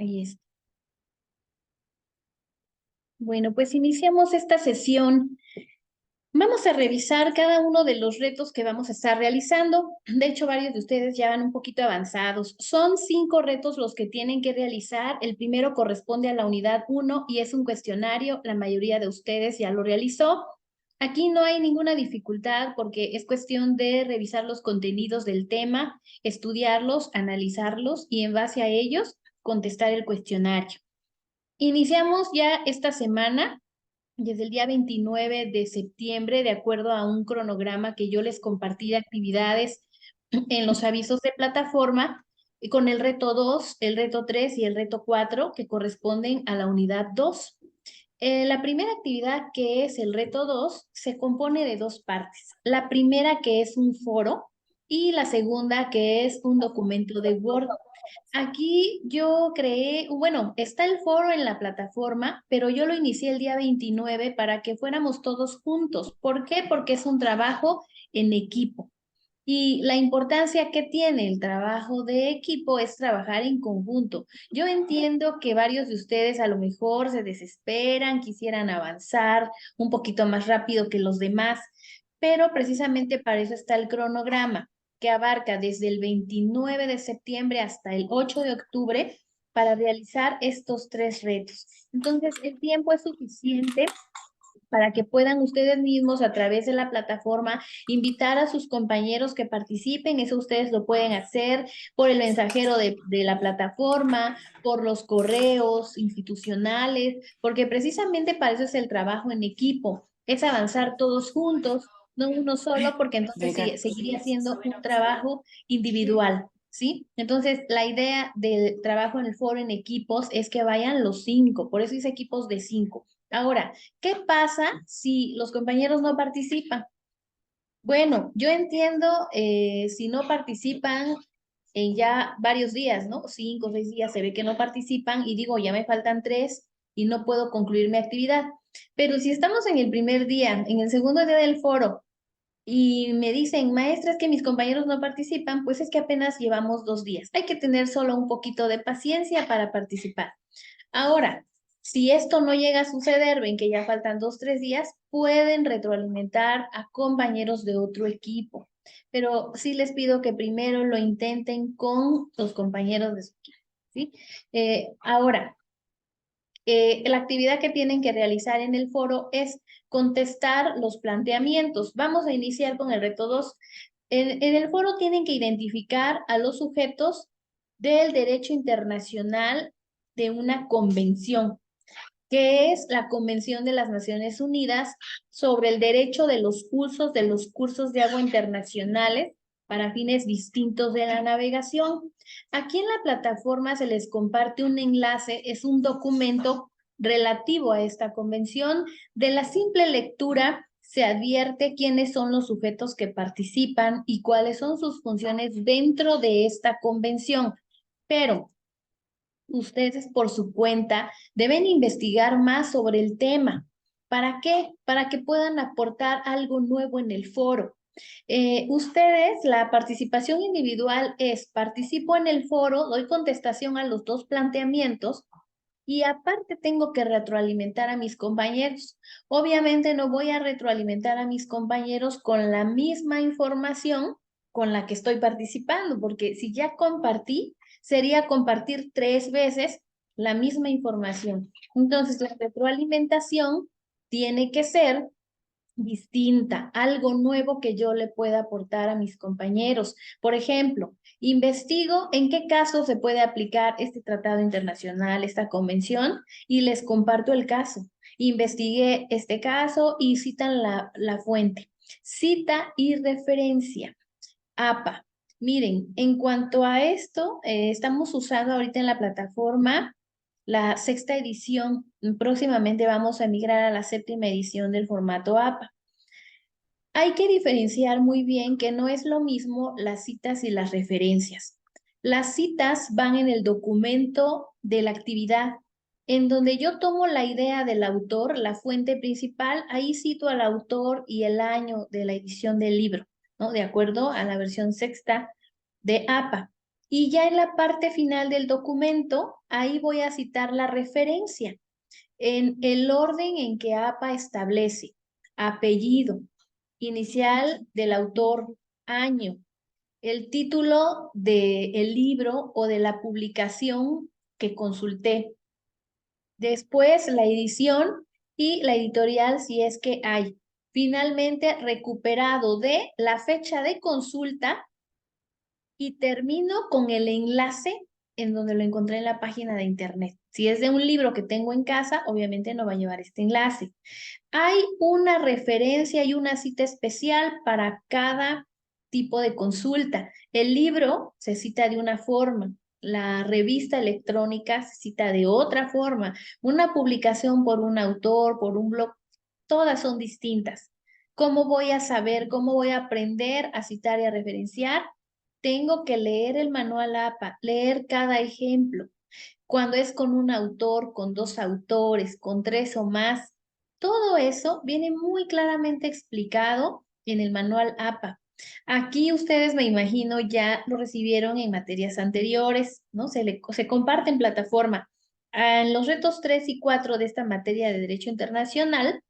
Ahí está. Bueno, pues iniciamos esta sesión. Vamos a revisar cada uno de los retos que vamos a estar realizando. De hecho, varios de ustedes ya van un poquito avanzados. Son 5 retos los que tienen que realizar. El primero corresponde a la unidad 1 y es un cuestionario. La mayoría de ustedes ya lo realizó. Aquí no hay ninguna dificultad porque es cuestión de revisar los contenidos del tema, estudiarlos, analizarlos y en base a ellos contestar el cuestionario. Iniciamos ya esta semana desde el día 29 de septiembre, de acuerdo a un cronograma que yo les compartí de actividades en los avisos de plataforma, con el reto 2, el reto 3 y el reto 4, que corresponden a la unidad 2. La primera actividad, que es el reto 2, se compone de 2 partes. La primera, que es un foro, y la segunda, que es un documento de Word. Aquí yo creé, bueno, está el foro en la plataforma, pero yo lo inicié el día 29 para que fuéramos todos juntos. ¿Por qué? Porque es un trabajo en equipo. Y la importancia que tiene el trabajo de equipo es trabajar en conjunto. Yo entiendo que varios de ustedes a lo mejor se desesperan, quisieran avanzar un poquito más rápido que los demás, pero precisamente para eso está el cronograma, que abarca desde el 29 de septiembre hasta el 8 de octubre para realizar estos 3 retos. Entonces, el tiempo es suficiente para que puedan ustedes mismos a través de la plataforma invitar a sus compañeros que participen. Eso ustedes lo pueden hacer por el mensajero de la plataforma, por los correos institucionales, porque precisamente para eso es el trabajo en equipo, es avanzar todos juntos, no uno solo, porque entonces seguiría siendo un trabajo individual. ¿Sí? Entonces, la idea del trabajo en el foro en equipos es que vayan los 5, por eso hice equipos de 5. Ahora, ¿qué pasa si los compañeros no participan? Bueno, yo entiendo si no participan en ya varios días, ¿no? 5 o 6 días se ve que no participan y digo, ya me faltan 3 y no puedo concluir mi actividad. Pero si estamos en el primer día, en el segundo día del foro y me dicen, maestras, que mis compañeros no participan, pues es que apenas llevamos 2 días. Hay que tener solo un poquito de paciencia para participar. Ahora, si esto no llega a suceder, ven que ya faltan 2, 3 días, pueden retroalimentar a compañeros de otro equipo. Pero sí les pido que primero lo intenten con los compañeros de su equipo, ¿sí? Ahora, la actividad que tienen que realizar en el foro es contestar los planteamientos. Vamos a iniciar con el reto 2. En el foro tienen que identificar a los sujetos del derecho internacional de una convención, que es la Convención de las Naciones Unidas sobre el derecho de los usos de los cursos de agua internacionales para fines distintos de la navegación. Aquí en la plataforma se les comparte un enlace, es un documento relativo a esta convención. De la simple lectura se advierte quiénes son los sujetos que participan y cuáles son sus funciones dentro de esta convención. Pero ustedes por su cuenta deben investigar más sobre el tema. ¿Para qué? Para que puedan aportar algo nuevo en el foro. Ustedes, la participación individual es, participo en el foro, doy contestación a los 2 planteamientos y aparte tengo que retroalimentar a mis compañeros. Obviamente no voy a retroalimentar a mis compañeros con la misma información con la que estoy participando, porque si ya compartí, sería compartir 3 veces la misma información. Entonces, la retroalimentación tiene que ser distinta, algo nuevo que yo le pueda aportar a mis compañeros. Por ejemplo, investigo en qué caso se puede aplicar este tratado internacional, esta convención, y les comparto el caso. Investigué este caso y citan la fuente. Cita y referencia. APA. Miren, en cuanto a esto, estamos usando ahorita en la plataforma la 6ª edición. Próximamente vamos a migrar a la 7ª edición del formato APA. Hay que diferenciar muy bien que no es lo mismo las citas y las referencias. Las citas van en el documento de la actividad, en donde yo tomo la idea del autor, la fuente principal, ahí cito al autor y el año de la edición del libro, ¿no? De acuerdo a la versión 6ª de APA. Y ya en la parte final del documento, ahí voy a citar la referencia en el orden en que APA establece apellido, inicial del autor, año, el título del libro o de la publicación que consulté. Después la edición y la editorial si es que hay. Finalmente, recuperado de la fecha de consulta y termino con el enlace en donde lo encontré en la página de internet. Si es de un libro que tengo en casa, obviamente no va a llevar este enlace. Hay una referencia y una cita especial para cada tipo de consulta. El libro se cita de una forma, la revista electrónica se cita de otra forma, una publicación por un autor, por un blog, todas son distintas. ¿Cómo voy a saber, cómo voy a aprender a citar y a referenciar? Tengo que leer el manual APA, leer cada ejemplo. Cuando es con un autor, con dos autores, con tres o más, todo eso viene muy claramente explicado en el manual APA. Aquí ustedes, me imagino, ya lo recibieron en materias anteriores, ¿no? Se comparte en plataforma. En los retos 3 y 4 de esta materia de Derecho Internacional,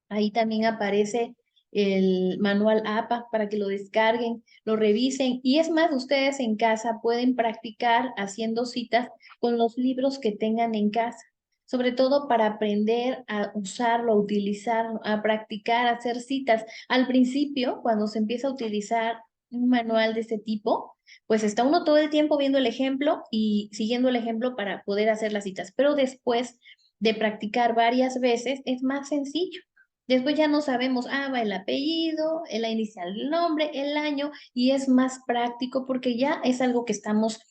ahí también aparece el manual APA para que lo descarguen, lo revisen. Y es más, ustedes en casa pueden practicar haciendo citas con los libros que tengan en casa, sobre todo para aprender a usarlo, a utilizarlo, a practicar, a hacer citas. Al principio, cuando se empieza a utilizar un manual de este tipo, pues está uno todo el tiempo viendo el ejemplo y siguiendo el ejemplo para poder hacer las citas. Pero después de practicar varias veces, es más sencillo. Después ya no sabemos, va el apellido, la inicial del nombre, el año, y es más práctico porque ya es algo que estamos,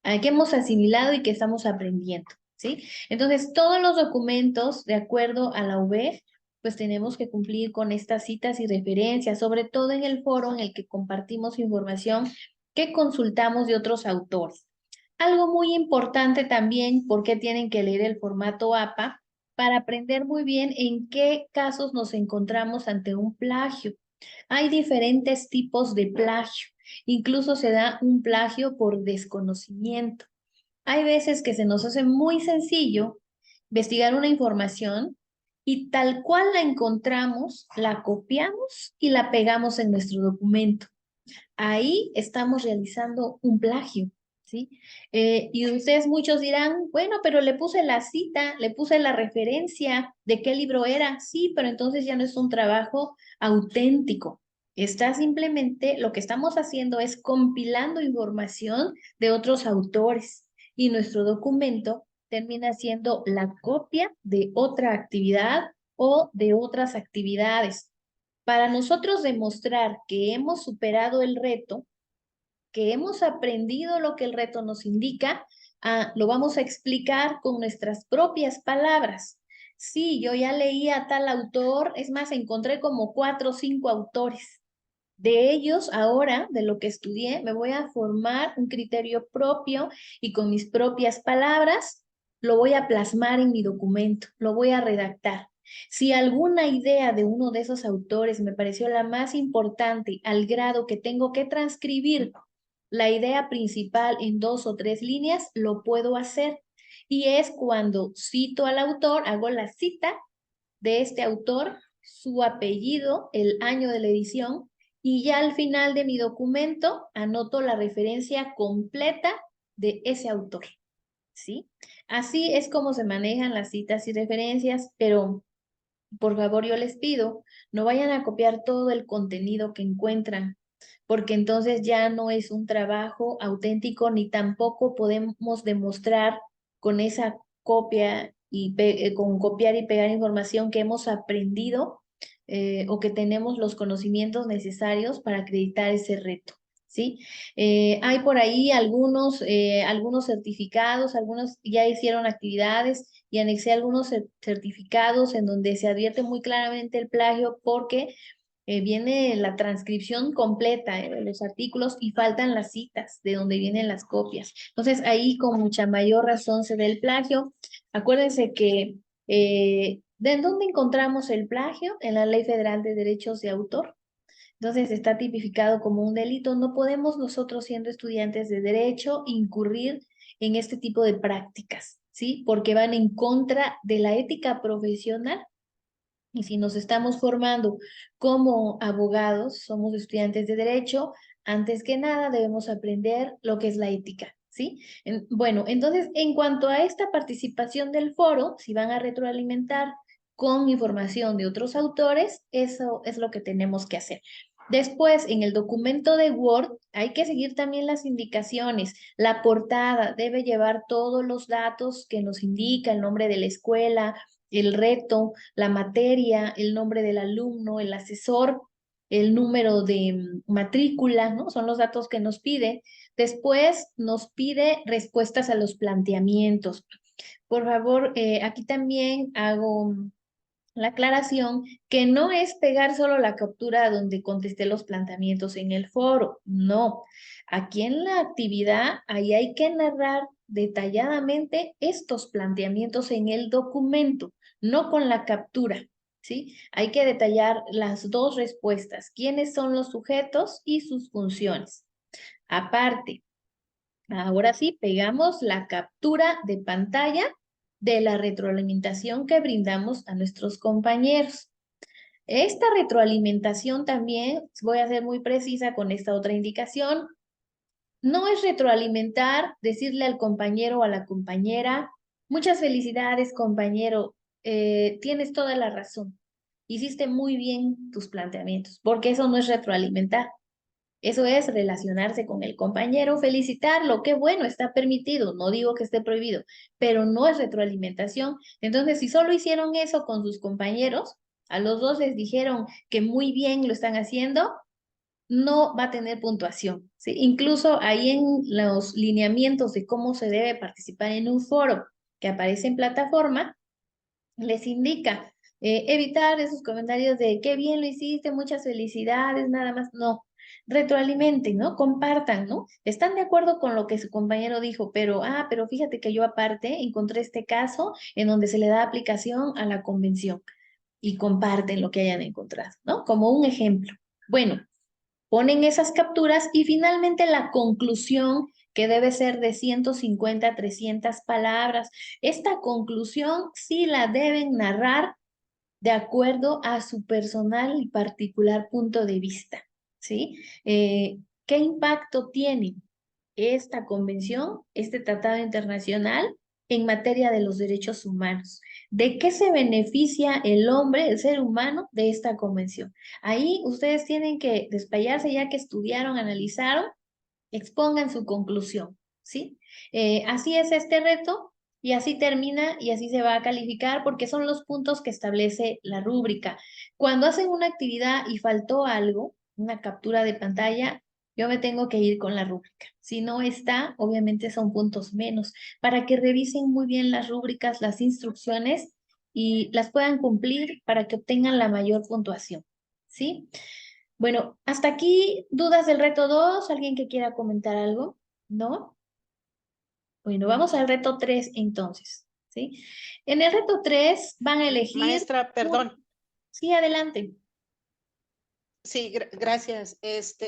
que hemos asimilado y que estamos aprendiendo, ¿sí? Entonces, todos los documentos, de acuerdo a la UB, pues tenemos que cumplir con estas citas y referencias, sobre todo en el foro en el que compartimos información que consultamos de otros autores. Algo muy importante también, porque tienen que leer el formato APA, para aprender muy bien en qué casos nos encontramos ante un plagio. Hay diferentes tipos de plagio. Incluso se da un plagio por desconocimiento. Hay veces que se nos hace muy sencillo investigar una información y tal cual la encontramos, la copiamos y la pegamos en nuestro documento. Ahí estamos realizando un plagio, ¿sí? Y ustedes muchos dirán, bueno, pero le puse la cita, le puse la referencia de qué libro era. Sí, pero entonces ya no es un trabajo auténtico. Está simplemente, lo que estamos haciendo es compilando información de otros autores y nuestro documento termina siendo la copia de otra actividad o de otras actividades. Para nosotros demostrar que hemos superado el reto, que hemos aprendido lo que el reto nos indica, lo vamos a explicar con nuestras propias palabras. Sí, yo ya leí a tal autor, es más, encontré como 4 o 5 autores. De ellos, ahora, de lo que estudié, me voy a formar un criterio propio y con mis propias palabras lo voy a plasmar en mi documento, lo voy a redactar. Si alguna idea de uno de esos autores me pareció la más importante al grado que tengo que transcribir la idea principal en 2 o 3 líneas, lo puedo hacer. Y es cuando cito al autor, hago la cita de este autor, su apellido, el año de la edición, y ya al final de mi documento anoto la referencia completa de ese autor, ¿sí? Así es como se manejan las citas y referencias, pero por favor yo les pido, no vayan a copiar todo el contenido que encuentran, porque entonces ya no es un trabajo auténtico ni tampoco podemos demostrar con esa copia y con copiar y pegar información que hemos aprendido o que tenemos los conocimientos necesarios para acreditar ese reto. ¿Sí? Hay por ahí algunos certificados, algunos ya hicieron actividades y anexé algunos certificados en donde se advierte muy claramente el plagio porque viene la transcripción completa de los artículos y faltan las citas de donde vienen las copias. Entonces ahí con mucha mayor razón se ve el plagio. Acuérdense que ¿de dónde encontramos el plagio? En la Ley Federal de Derechos de Autor. Entonces está tipificado como un delito. No podemos nosotros, siendo estudiantes de derecho, incurrir en este tipo de prácticas, ¿sí? Porque van en contra de la ética profesional. Y si nos estamos formando como abogados, somos estudiantes de derecho, antes que nada debemos aprender lo que es la ética, ¿sí? Bueno, entonces, en cuanto a esta participación del foro, si van a retroalimentar con información de otros autores, eso es lo que tenemos que hacer. Después, en el documento de Word, hay que seguir también las indicaciones. La portada debe llevar todos los datos que nos indica el nombre de la escuela, el reto, la materia, el nombre del alumno, el asesor, el número de matrícula, ¿no? Son los datos que nos pide. Después nos pide respuestas a los planteamientos. Por favor, aquí también hago la aclaración que no es pegar solo la captura donde contesté los planteamientos en el foro, no. Aquí en la actividad, ahí hay que narrar detalladamente estos planteamientos en el documento, no con la captura, ¿sí? Hay que detallar las dos respuestas, quiénes son los sujetos y sus funciones. Aparte, ahora sí, pegamos la captura de pantalla de la retroalimentación que brindamos a nuestros compañeros. Esta retroalimentación también, voy a ser muy precisa con esta otra indicación, no es retroalimentar, decirle al compañero o a la compañera, muchas felicidades compañero, tienes toda la razón, hiciste muy bien tus planteamientos, porque eso no es retroalimentar. Eso es relacionarse con el compañero, felicitarlo, qué bueno, está permitido, no digo que esté prohibido, pero no es retroalimentación. Entonces, si solo hicieron eso con sus compañeros, a los dos les dijeron que muy bien lo están haciendo, no va a tener puntuación, ¿sí? Incluso ahí en los lineamientos de cómo se debe participar en un foro que aparece en plataforma, les indica evitar esos comentarios de qué bien lo hiciste, muchas felicidades, nada más. No, retroalimenten, ¿no? Compartan, ¿no? Están de acuerdo con lo que su compañero dijo, pero fíjate que yo aparte encontré este caso en donde se le da aplicación a la convención y comparten lo que hayan encontrado, ¿no? Como un ejemplo. Bueno, ponen esas capturas y finalmente la conclusión que debe ser de 150 a 300 palabras. Esta conclusión sí la deben narrar de acuerdo a su personal y particular punto de vista, ¿sí? ¿Qué impacto tiene esta convención, este tratado internacional en materia de los derechos humanos? ¿De qué se beneficia el hombre, el ser humano, de esta convención? Ahí ustedes tienen que desplayarse ya que estudiaron, analizaron, expongan su conclusión, ¿sí? Así es este reto y así termina y así se va a calificar porque son los puntos que establece la rúbrica. Cuando hacen una actividad y faltó algo, una captura de pantalla, yo me tengo que ir con la rúbrica. Si no está, obviamente son puntos menos, para que revisen muy bien las rúbricas, las instrucciones y las puedan cumplir para que obtengan la mayor puntuación, ¿sí? Bueno, hasta aquí, dudas del reto 2. ¿Alguien que quiera comentar algo? ¿No? Bueno, vamos al reto 3 entonces, ¿sí? En el reto 3 van a elegir Maestra, un... perdón. Sí, adelante. Sí, gracias.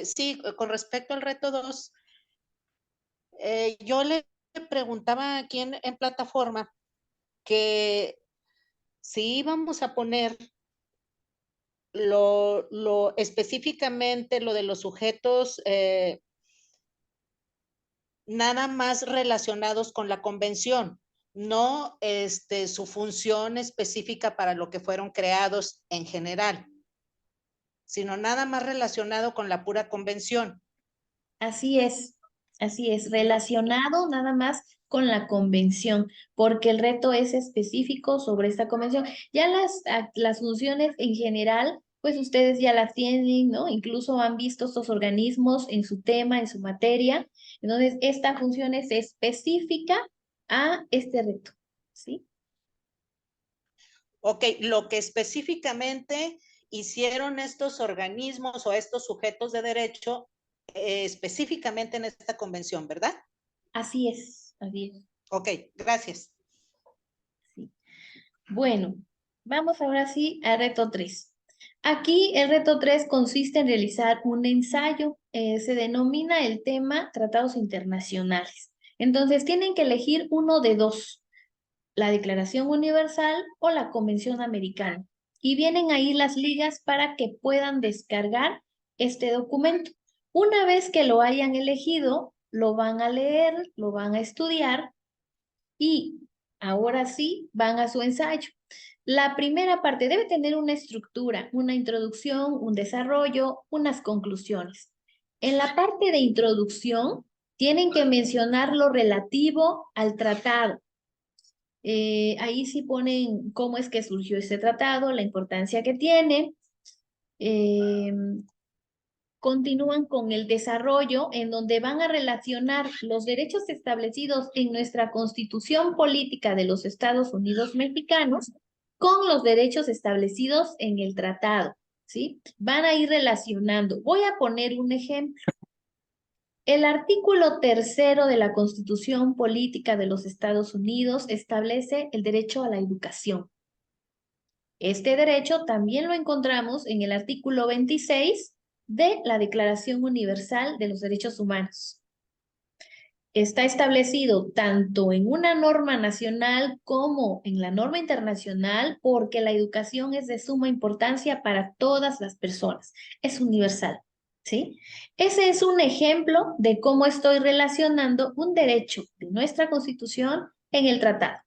Sí, con respecto al reto 2, yo le preguntaba aquí en plataforma que si íbamos a poner lo específicamente lo de los sujetos nada más relacionados con la convención, no su función específica para lo que fueron creados en general, sino nada más relacionado con la pura convención. Así es, relacionado nada más con la convención, porque el reto es específico sobre esta convención. Ya las funciones en general, pues ustedes ya las tienen, ¿no? Incluso han visto estos organismos en su tema, en su materia. Entonces, esta función es específica a este reto, ¿sí? Ok, lo que específicamente hicieron estos organismos o estos sujetos de derecho específicamente en esta convención, ¿verdad? Así es, Ok, gracias. sí. Bueno, vamos ahora sí al reto 3. Aquí el reto 3 consiste en realizar un ensayo. Se denomina el tema Tratados Internacionales. Entonces tienen que elegir uno de dos, la Declaración Universal o la Convención Americana. Y vienen ahí las ligas para que puedan descargar este documento. Una vez que lo hayan elegido, lo van a leer, lo van a estudiar y ahora sí van a su ensayo. La primera parte debe tener una estructura, una introducción, un desarrollo, unas conclusiones. En la parte de introducción, tienen que mencionar lo relativo al tratado. Ahí sí ponen cómo es que surgió este tratado, la importancia que tiene. Eh, Continúan con el desarrollo en donde van a relacionar los derechos establecidos en nuestra Constitución Política de los Estados Unidos Mexicanos con los derechos establecidos en el tratado, ¿sí? Van a ir relacionando. Voy a poner un ejemplo. El artículo 3 de la Constitución Política de los Estados Unidos establece el derecho a la educación. Este derecho también lo encontramos en el artículo 26 de la Declaración Universal de los Derechos Humanos. Está establecido tanto en una norma nacional como en la norma internacional porque la educación es de suma importancia para todas las personas. Es universal, ¿sí? Ese es un ejemplo de cómo estoy relacionando un derecho de nuestra Constitución en el tratado.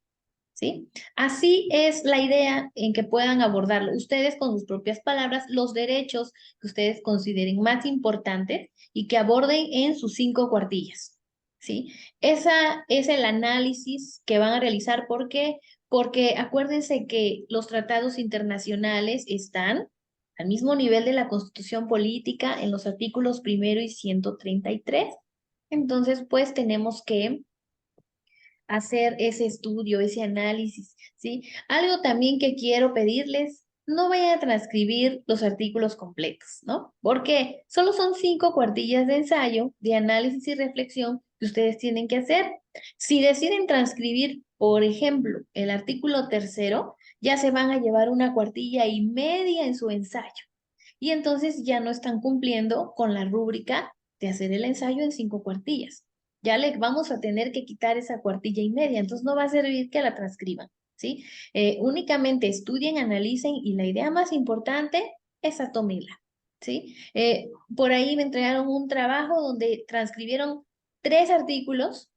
¿Sí? Así es la idea en que puedan abordarlo ustedes con sus propias palabras, los derechos que ustedes consideren más importantes y que aborden en sus 5 cuartillas, ¿sí? Esa es el análisis que van a realizar. ¿Por qué? Porque acuérdense que los tratados internacionales están al mismo nivel de la Constitución Política en los artículos 1 y 133. Entonces, pues tenemos que hacer ese estudio, ese análisis, ¿sí? Algo también que quiero pedirles, no vayan a transcribir los artículos completos, ¿no? Porque solo son 5 cuartillas de ensayo, de análisis y reflexión que ustedes tienen que hacer. Si deciden transcribir, por ejemplo, el artículo 3, ya se van a llevar 1 cuartilla y media en su ensayo. Y entonces ya no están cumpliendo con la rúbrica de hacer el ensayo en 5 cuartillas. Ya le vamos a tener que quitar esa 1 cuartilla y media, entonces no va a servir que la transcriban, ¿sí? Únicamente estudien, analicen y la idea más importante es atomirla, ¿sí? Por ahí me entregaron un trabajo donde transcribieron 3 artículos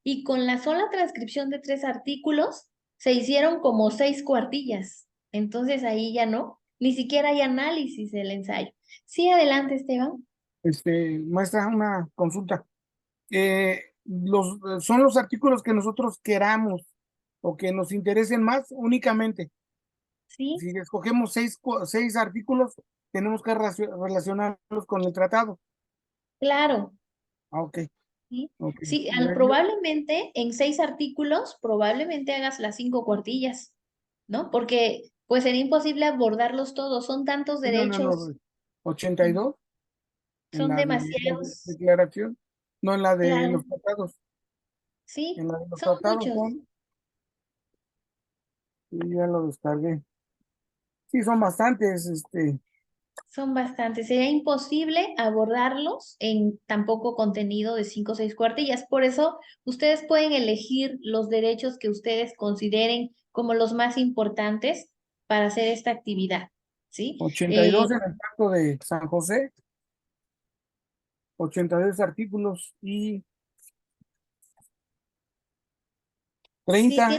y con la sola transcripción de 3 artículos se hicieron como 6 cuartillas. Entonces ahí ya no, ni siquiera hay análisis del ensayo. Sí, adelante, Esteban. Maestra, una consulta. Son los artículos que nosotros queramos o que nos interesen más únicamente. Sí, Si escogemos 6 artículos, tenemos que relacionarlos con el tratado. claro. Ah, ok, Sí, ok. sí, probablemente en 6 artículos, probablemente hagas las 5 cuartillas, ¿no? Porque pues sería imposible abordarlos todos, son tantos No, no, derechos, no. 82 en son la de la demasiados, declaración, no en la de claro, los tratados. En sí, la de los son tratados muchos, y ya lo descargué. Sí, son bastantes, son bastantes, sería imposible abordarlos en tan poco contenido de 5 o 6 cuartillas, por eso ustedes pueden elegir los derechos que ustedes consideren como los más importantes para hacer esta actividad, ¿sí? 82 en el pacto de San José, 82 artículos y Sí, 30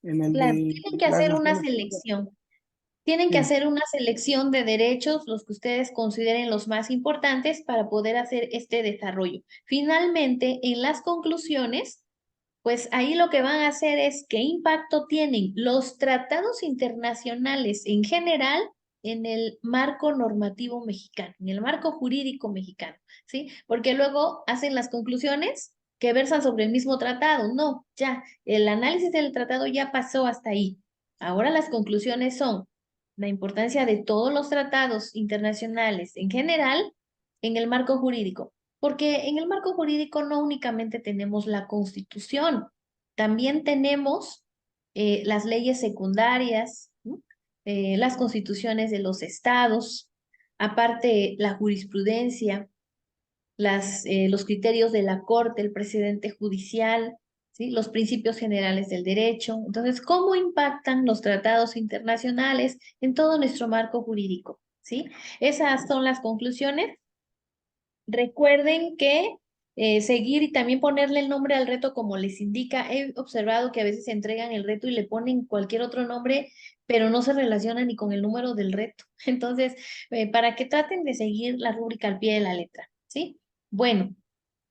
en el claro, de tienen que las hacer una Naciones Unidas. selección. Tienen que Sí, hacer una selección de derechos, los que ustedes consideren los más importantes para poder hacer este desarrollo. Finalmente, en las conclusiones, pues ahí lo que van a hacer es qué impacto tienen los tratados internacionales en general en el marco normativo mexicano, en el marco jurídico mexicano, ¿sí? Porque luego hacen las conclusiones que versan sobre el mismo tratado. No, ya, el análisis del tratado ya pasó hasta ahí. Ahora las conclusiones son la importancia de todos los tratados internacionales en general en el marco jurídico. Porque en el marco jurídico no únicamente tenemos la Constitución, también tenemos las leyes secundarias, ¿no? las constituciones de los estados, aparte la jurisprudencia, los criterios de la corte, el precedente judicial, ¿sí? Los principios generales del derecho. Entonces, ¿cómo impactan los tratados internacionales en todo nuestro marco jurídico? ¿Sí? Esas son las conclusiones. Recuerden que seguir y también ponerle el nombre al reto como les indica. He observado que a veces entregan el reto y le ponen cualquier otro nombre, pero no se relaciona ni con el número del reto. Entonces, para que traten de seguir la rúbrica al pie de la letra, ¿sí? Bueno,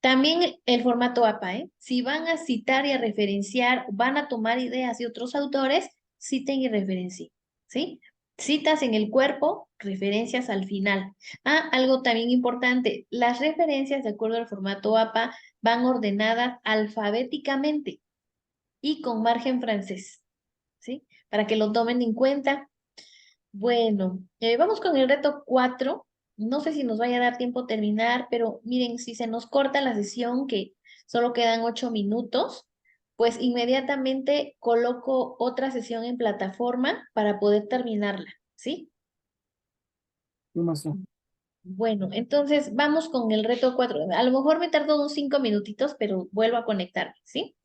también el formato APA, ¿eh? Si van a citar y a referenciar, van a tomar ideas de otros autores, citen y referencien, ¿sí? Citas en el cuerpo, referencias al final. Ah, algo también importante, las referencias de acuerdo al formato APA van ordenadas alfabéticamente y con margen francés, ¿sí? Para que lo tomen en cuenta. Bueno, vamos con el reto 4. No sé si nos vaya a dar tiempo terminar, pero miren, si se nos corta la sesión, que solo quedan 8 minutos, pues inmediatamente coloco otra sesión en plataforma para poder terminarla, ¿sí? ¿Qué más? Bueno, entonces vamos con el reto 4. A lo mejor me tardo unos 5 minutitos, pero vuelvo a conectarme, ¿sí?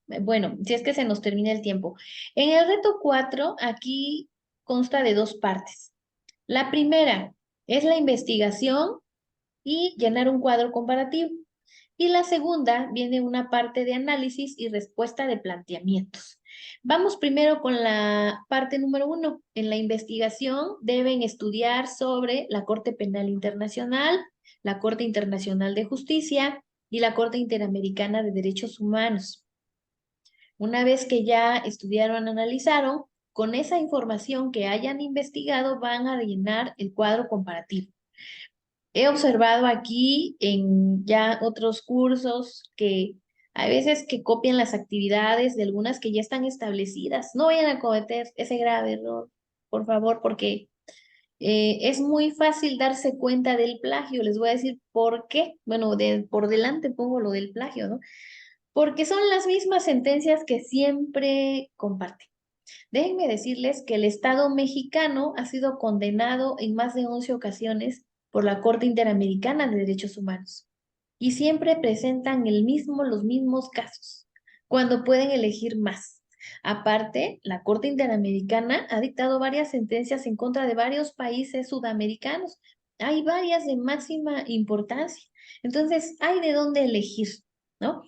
Bueno, si es que se nos termina el tiempo. En el reto 4, aquí consta de dos partes. La primera es la investigación y llenar un cuadro comparativo. Y la segunda viene una parte de análisis y respuesta de planteamientos. Vamos primero con la parte número 1. En la investigación deben estudiar sobre la Corte Penal Internacional, la Corte Internacional de Justicia y la Corte Interamericana de Derechos Humanos. Una vez que ya estudiaron, analizaron, con esa información que hayan investigado van a llenar el cuadro comparativo. He observado aquí en ya otros cursos que hay veces que copian las actividades de algunas que ya están establecidas. No vayan a cometer ese grave error, por favor, porque es muy fácil darse cuenta del plagio. Les voy a decir por qué. Bueno, por delante pongo lo del plagio, ¿no? Porque son las mismas sentencias que siempre comparten. Déjenme decirles que el Estado mexicano ha sido condenado en más de 11 ocasiones por la Corte Interamericana de Derechos Humanos y siempre presentan los mismos casos, cuando pueden elegir más. Aparte, la Corte Interamericana ha dictado varias sentencias en contra de varios países sudamericanos. Hay varias de máxima importancia. Entonces, hay de dónde elegir, ¿no?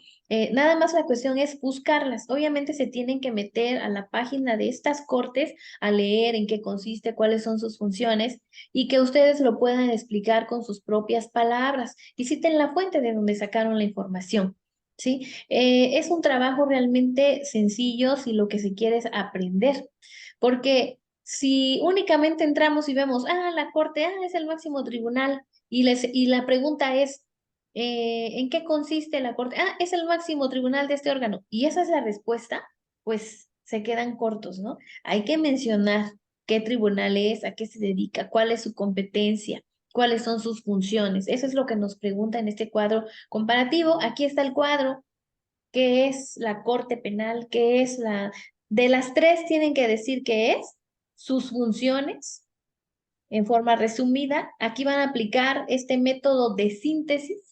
Nada más la cuestión es buscarlas. Obviamente se tienen que meter a la página de estas cortes a leer en qué consiste, cuáles son sus funciones y que ustedes lo puedan explicar con sus propias palabras y citen la fuente de donde sacaron la información, ¿sí? Es un trabajo realmente sencillo si lo que se quiere es aprender, porque si únicamente entramos y vemos, la corte, es el máximo tribunal y la pregunta es, ¿en qué consiste la corte? Es el máximo tribunal de este órgano. Y esa es la respuesta, pues se quedan cortos, ¿no? Hay que mencionar qué tribunal es, a qué se dedica, cuál es su competencia, cuáles son sus funciones. Eso es lo que nos pregunta en este cuadro comparativo. Aquí está el cuadro, qué es la Corte Penal, qué es De las tres tienen que decir qué es, sus funciones, en forma resumida. Aquí van a aplicar este método de síntesis.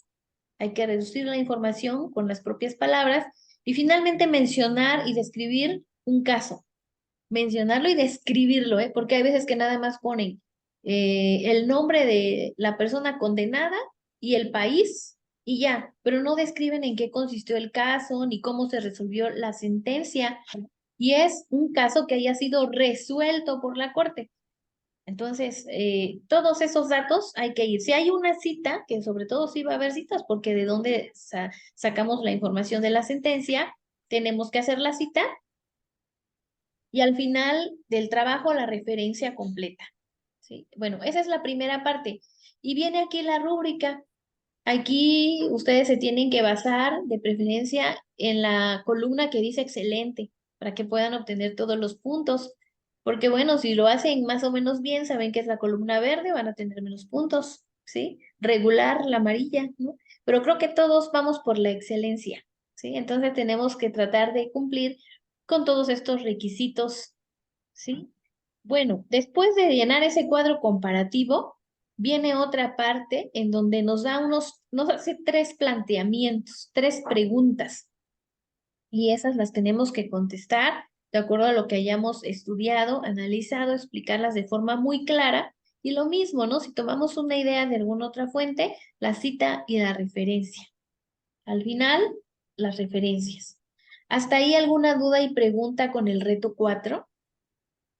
Hay que reducir la información con las propias palabras y finalmente mencionar y describir un caso. Mencionarlo y describirlo, ¿eh? Porque hay veces que nada más ponen el nombre de la persona condenada y el país y ya, pero no describen en qué consistió el caso ni cómo se resolvió la sentencia. Y es un caso que haya sido resuelto por la corte. Entonces, todos esos datos hay que ir. Si hay una cita, que sobre todo sí va a haber citas, porque de dónde sacamos la información de la sentencia, tenemos que hacer la cita y al final del trabajo la referencia completa. ¿Sí? Bueno, esa es la primera parte. Y viene aquí la rúbrica. Aquí ustedes se tienen que basar de preferencia en la columna que dice excelente para que puedan obtener todos los puntos. Porque bueno, si lo hacen más o menos bien, saben que es la columna verde, van a tener menos puntos, ¿sí? Regular, la amarilla, ¿no? Pero creo que todos vamos por la excelencia, ¿sí? Entonces tenemos que tratar de cumplir con todos estos requisitos, ¿sí? Bueno, después de llenar ese cuadro comparativo, viene otra parte en donde nos hace 3 planteamientos, 3 preguntas. Y esas las tenemos que contestar de acuerdo a lo que hayamos estudiado, analizado, explicarlas de forma muy clara. Y lo mismo, ¿no? Si tomamos una idea de alguna otra fuente, la cita y la referencia. Al final, las referencias. ¿Hasta ahí alguna duda y pregunta con el reto 4?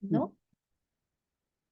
¿No?